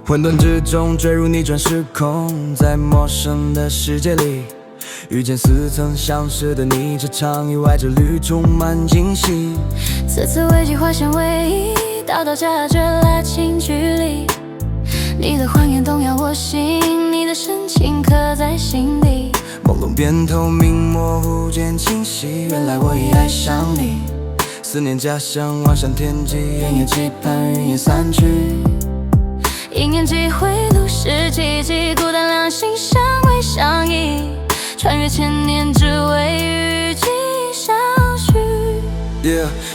混沌之中坠入逆转时空，在陌生的世界里遇见似曾相识的你，这场意外之旅充满惊喜。此次危机化险为夷，道道假绝拉近距离。你的谎言动摇我心，你的深情刻在心底。朦胧变透明，模糊间清晰，原来我已爱上你。思念家乡，望向天际，远远期盼云烟散去。一念几回路是奇迹，孤单两心相偎相依，穿越千年只为与君相许。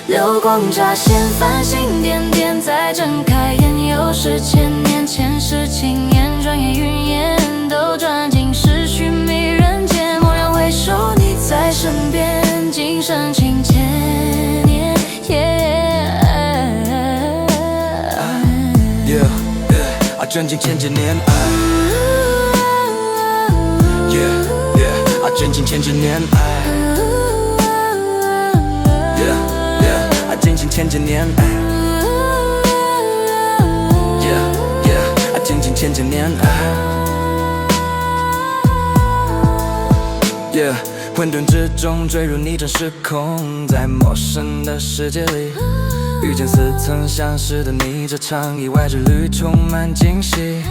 流光乍现，繁星点点在睁开眼，又是千年，前世情缘，转眼云烟都转进逝去迷人间。蓦然回首，你在身边，今生情千年。真情千千年爱，真情千千年爱，真情千千年爱，真情千千年爱。混沌之中坠入逆转时空，在陌生的世界里遇见似曾相识的你，这场意外之旅充满惊喜。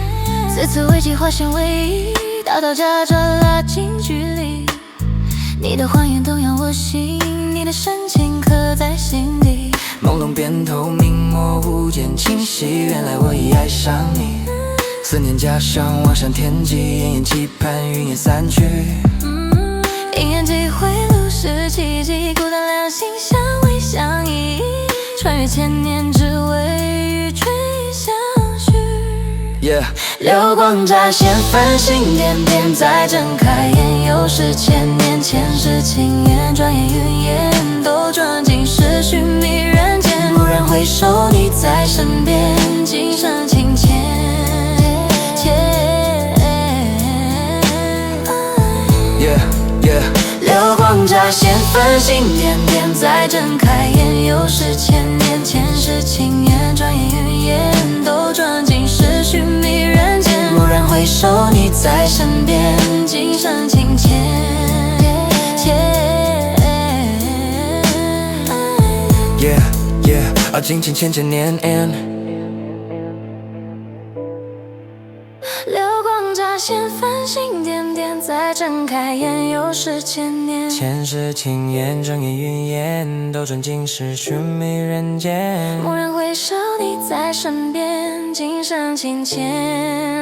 此次危机化险为夷，道道假绝拉近距离。你的谎言动摇我心，你的深情刻在心底。朦胧变透明，模糊间清晰，原来我已爱上你。思念家乡，望向天际，奄奄期盼云烟散去。一念几回路是奇迹，孤单两心相偎相依，穿越千年只为与君相许。流光乍现，繁星点点在睁开眼，又是千年，前世情缘，转眼云烟都转进逝去迷人间。蓦然回首，你在身边，今生情千流光乍现，繁星点点在睁开眼，又是千年，前世情缘，转眼云烟都转进逝去迷人间。蓦然回首，你在身边，今生情千真情千千年。流光乍现，繁星点点在睁开眼，又是千年，前世情缘，转眼云烟都转进逝去迷人间。蓦然回首，你在身边，今生情千。